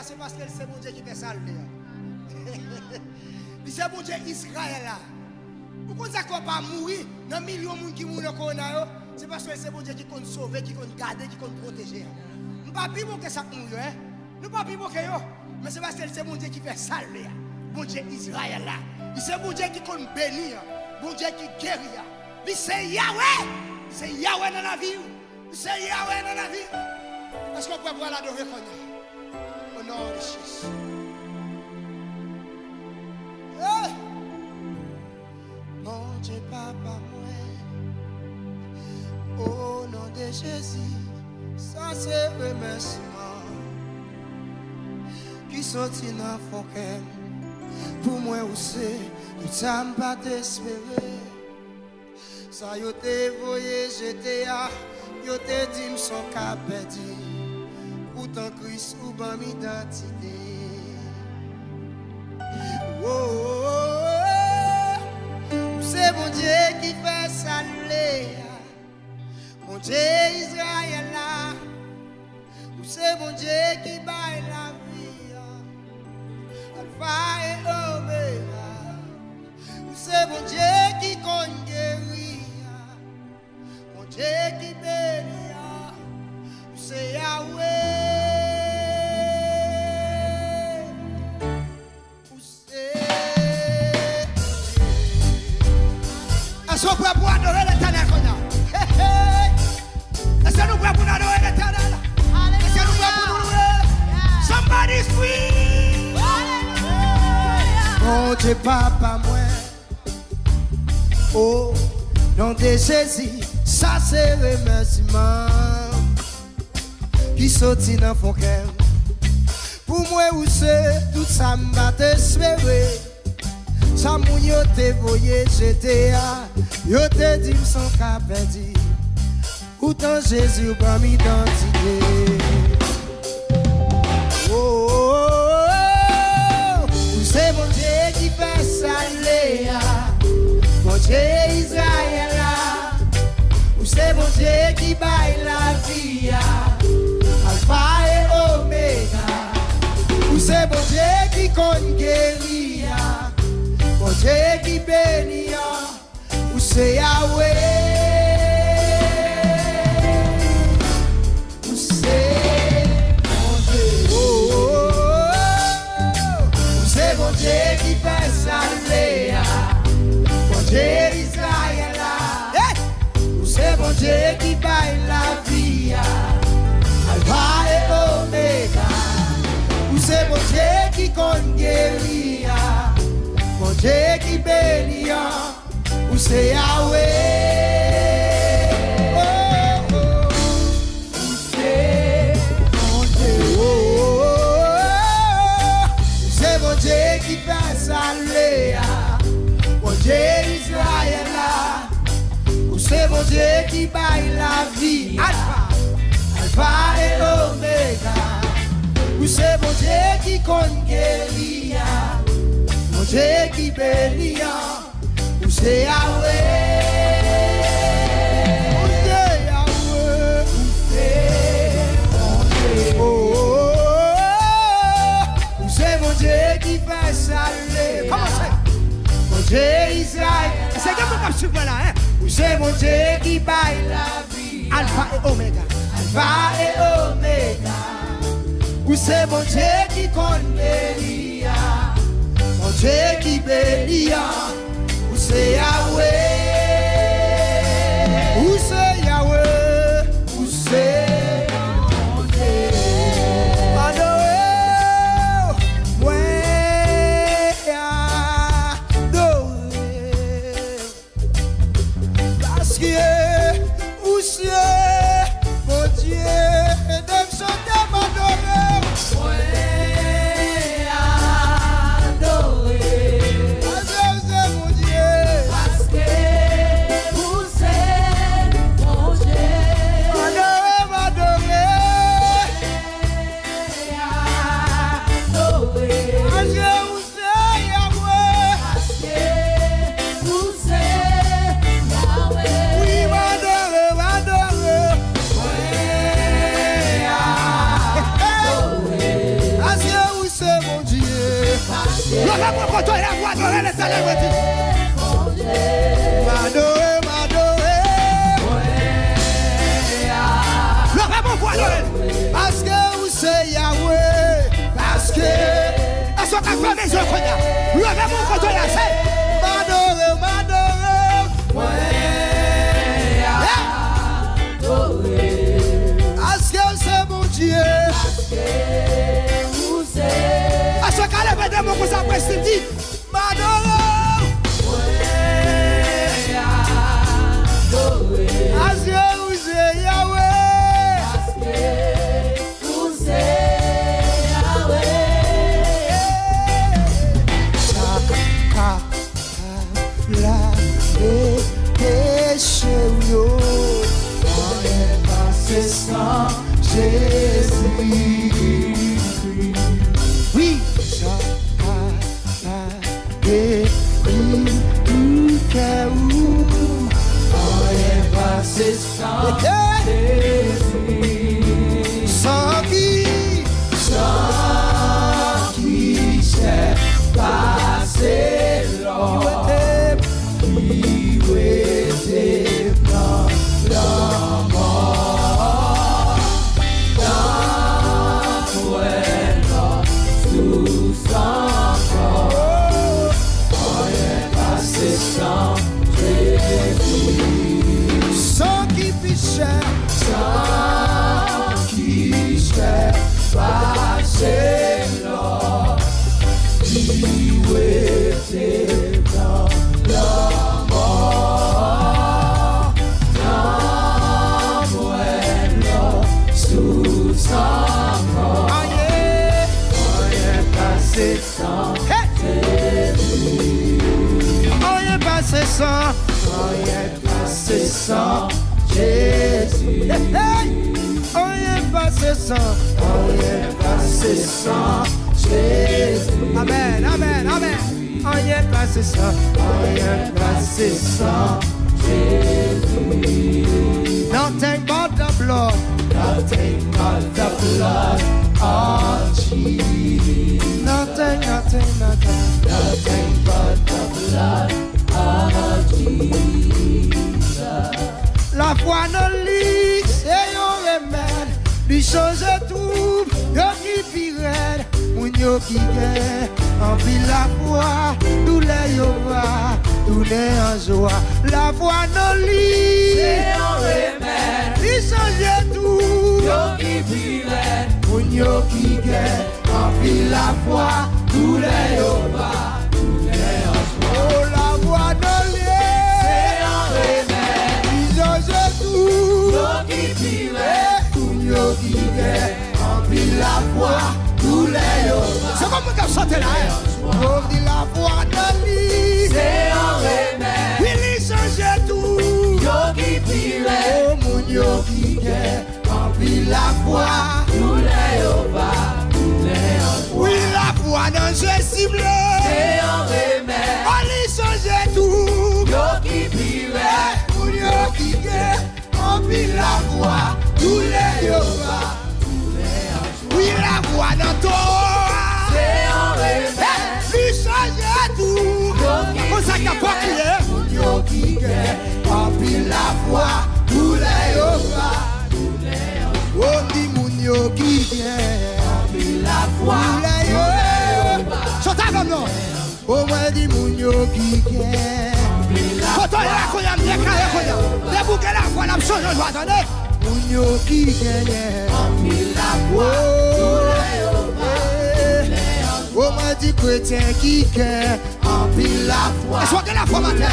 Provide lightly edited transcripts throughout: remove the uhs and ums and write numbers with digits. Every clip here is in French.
C'est parce que c'est mon Dieu qui fait ça. C'est mon Dieu Israël là. Pourquoi ça ne va pas mourir dans millions de gens qui mourent au corona? C'est parce que c'est mon Dieu qui compte sauver, qui compte garder, qui compte protéger. Nous ne pouvons pas dire que ça mourir. Nous ne pouvons pas dire que ça. Mais c'est parce que c'est mon Dieu qui fait ça. Mon Dieu Israël là. C'est mon Dieu qui compte bénir. Mon Dieu qui guérit. C'est Yahweh. C'est Yahweh dans la vie. C'est Yahweh dans la vie. Est-ce qu'on peut voir l'adorer qu'on a? Au nom de Jésus. Hey! Mon Dieu, papa, moi. Au nom de Jésus. Ça c'est remerciement. Qui sortit dans mon cœur. Pour moi aussi, tout ça m'a pas espéré. Ça y te voyé, j'étais à, yo te dit m'son ka perdu. Pourtant Christ ou ban m'identité. Oh, oh, oh, c'est mon Dieu qui fait saluer. Mon Dieu Israël là. C'est mon Dieu qui baille la vie. Alpha et Omega. C'est mon Dieu qui compte guérir. Mon Dieu qui bénit. C'est Yahweh. Est-ce qu'on peut pour adorer l'Éternel? Est-ce que nous pouvons pour adorer l'Éternel? Est-ce que nous pouvons pour nous louer? Somebody scream! Mon Dieu, papa, moi. Oh, nom de Jésus, ça c'est remerciement qui sortit dans mon cœur. Pour moi, où c'est tout ça m'a espéré. Ça m'a yo te voyé, j'étais à, yo te dit m'son ka perdu. Pourtant Jésus prend m'identité. Oh, oh, oh, oh, c'est mon Dieu qui qui fait salé, mon Dieu Israël, ou c'est mon Dieu qui baille la vie, Alpha et Oméga, ou c'est mon Dieu qui compte guérir, mon Dieu qui bénit, ou c'est Yahweh. Qui fait salver, mon Dieu Israël, c'est mon Dieu qui baille la vie, Alpha et Oméga, c'est mon Dieu qui compte guérir, mon Dieu qui bénit, c'est Yahweh. Qui fait saler, mon Dieu Israël, ou c'est mon Dieu qui baille la vie, Alpha et Oméga, ou c'est mon Dieu qui compte guérir, mon Dieu qui bénit, ou c'est Yahweh. Qui fait saler, mon Dieu Israël, c'est comme ça là, hein? C'est mon Dieu qui baille la vie, Alpha et Oméga, Alpha et Oméga, ou c'est mon Dieu qui compte bénir, mon Dieu qui bénit, ou c'est Yahweh, ou c'est Yahweh, ou c'est parce que vous c'est Yahweh, parce que c'est mon Dieu, à ce cas-là, madame, vous avez dit, oui, sans qui s'est passé l'or, qui était dans la mort, dans l'eau, sous son corps, on est passé sans Jésus. Sans qui pichait, passé l'or, qui était dans la mort, dans l'eau, sous son corps, on est passé sans Jésus. On est passé sans, on est passé sans Jésus. On est passé sans, on est passé sans Jésus. Amen, amen, amen. Rien de passer sans, rien de passer sans Jésus. Nothing but the blood, nothing but the blood of Jesus. Nothing but the blood of Jesus. La foi non lit, c'est un remède. Lui change tout, yo qui pire, moun yo qui gagne. En pile la foi, tous les yo va, tous les en joie. La foi non lit, c'est un remède. Lui change tout, yo qui pire, moun yo qui gagne. En pile la foi, tous les yo va, tous les en joie. Oh la foi non lit, c'est un remède. Lui change tout, yo qui pire. Yo qui gagne, remplit la foi, tous les jours. C'est comme vous chantez là. Remplit la foi dans l'île. C'est un remède. Il change tout. Yo qui pire. Oh mon yo qui gagne, remplit la foi, tous les jours. Oui, la foi dans ce cible. C'est un remède. Il change tout. Yo qui pire. Mon yo qui gagne, remplit la foi. Tous les Yoba, oui, la voix dans toi, c'est un remède. Lui change tout, comme ça qu'il n'y a pas crié. Yo qui gagne, remplit la voix. Tous les Yoba, on dit mon yo qui gagne, remplit la voix. Tous les Yoba, chante comme nous. On m'a dit mon yo qui gagne. Quand on est là, qu'on a bien carré, qu'on a. Débouquez la voix, la change, je dois attendre. Yo qui gagne, remplit la foi, on m'a dit chrétien qui gagne, remplit la foi. Est-ce que la foi matin?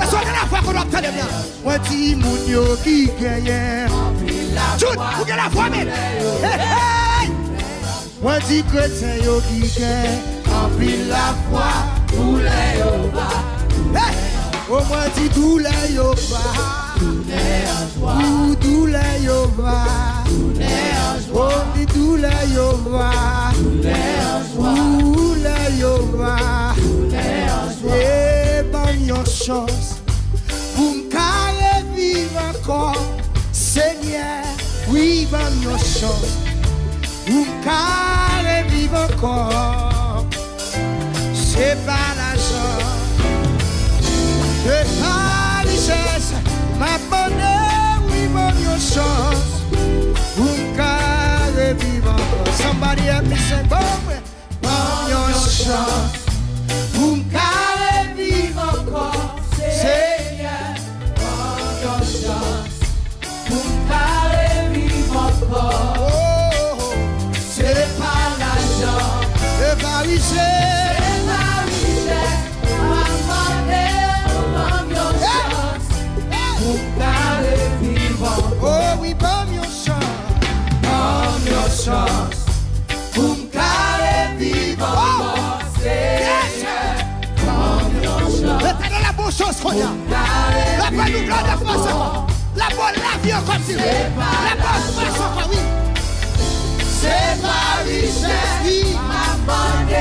Est-ce que la foi qu'on obtient bien? Moi dis mon yo qui gagne, remplit la foi. Vous avez la foi mais? Moi dis chrétien yo qui gagne, remplit la foi. Tous les Yoba, oh moi dis tous les Yoba. Tous les Yoba, on dit tous les Yoba, tous les Yoba, et bonne yon chance pour m'carrer vivre encore, Seigneur, oui bonne yon chance pour m'carrer vivre encore, c'est pas l'argent, c'est pas la richesse. Ma bonne, oui, bonne chance. Vous carrez vivant. Somebody help me say, bonne chance. Vous carrez vivant encore. Seigneur, bonne chance. Vous carrez vivant encore. Oh, c'est pas l'argent. C'est pas richesse. C'est pas richesse. Ma bonne, bonne chance. Oh oui, bonne chance, pour me carrer vivant, Seigneur, bonne chance. L'éternel la bonne chance qu'on a, la bonne nouvelle de France, la bonne la vie encore, la bonne France encore, oui. C'est ma richesse, oui. Ma bonne,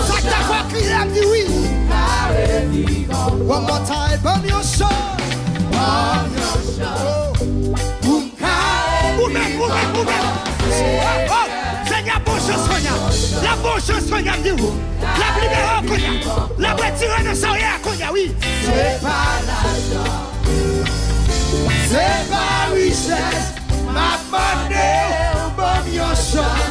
ça t'a pas crié, elle me dit oui. Carré vivant, one more time, bonne chance. Seigneur, bonne chance, la bonne chance, la libération, la retirée de sa rien, oui. C'est pas l'argent, c'est pas richesse, ma bonne chance.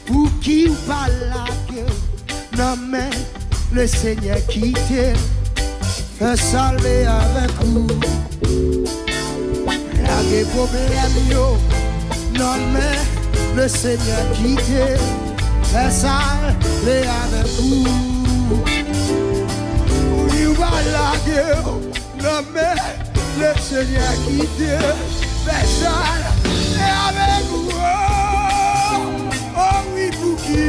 Pour qui ou pas la non mais le Seigneur qui t'aime, fait salver avec vous. Y'a des problèmes, yo, non mais le Seigneur qui t'aime, fait salver avec vous. Oui, voilà, non mais le Seigneur qui t'aime, fait salver avec vous. Oh oui, pour qui?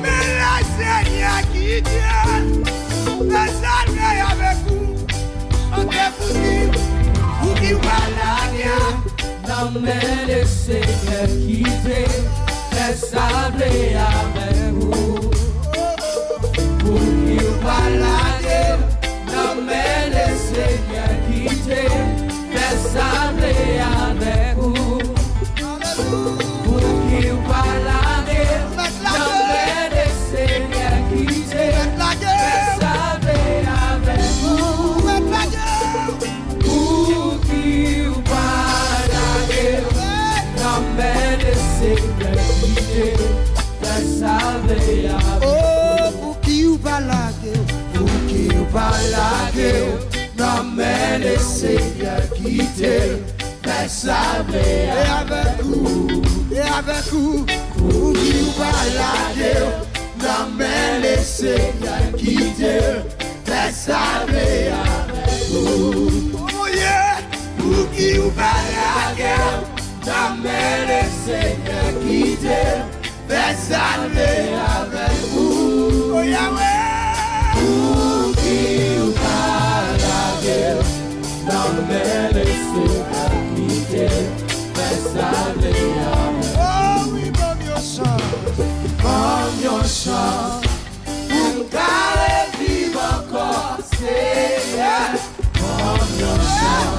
Mais le Seigneur qui Dieu, le Seigneur avec vous, on te vous qui va la guerre. Non mais Seigneur quitter, laisse aller avec vous. Pour qu'il va la guerre, non mais le Seigneur quitter, laisse aller avec vous. Pour qu'il va la guerre, non mais le Seigneur quitter, laisse aller avec vous. Pour qu'il va la guerre, non mais le Seigneur quitter, laisse aller avec vous. Oh, pour qui ou pas la guerre, Pour qu'il va la guerre, non mais le Seigneur quitter, laisse aller et avec vous, et avec vous, pour qui ou pas la guerre, non mais le Seigneur quitter, laisse aller avec vous. oh yeah, Pour qu'il va la guerre, non mais le Seigneur quitter, laisse aller avec vous. oh Yahweh, Pour qu'il va la guerre, non mais le Seigneur quitter, laisse aller avec vous. oh oui, bon Dieu chant, Comme yon chant, pour carré vivre encore, Seigneur. Comme yon chant,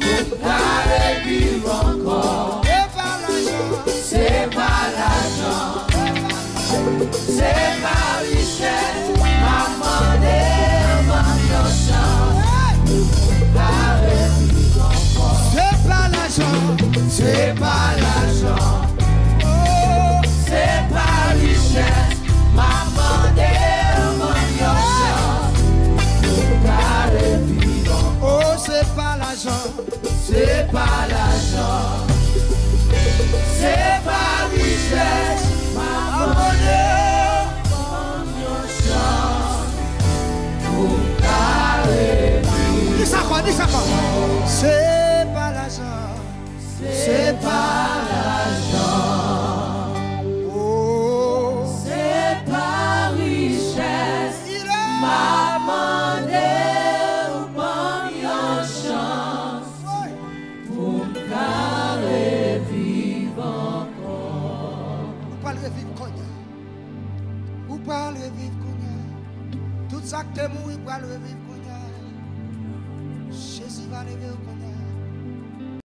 pour carré vivre encore, et par l'argent, c'est pas l'argent, c'est ma richesse, maman demande yon chant, pour carré vivre encore, c'est pas l'argent, c'est pas l'argent. oh, C'est pas richesse, maman demande yon chance, pour carré vivant. oh, c'est pas l'argent, C'est pas l'argent, c'est pas richesse, maman demande yon chance, pour carré vivant. dis ça quoi, c'est pas l'argent, C'est pas l'argent, oh, c'est pas richesse. il est, Maman demande yon chance ouais. pour carré vivre encore. Ou pas le revivre cognac. Ou pas le revivre cognac. Tout ça que t'es mou, ou pas le revivre cognac. Jésus va lever au cognac.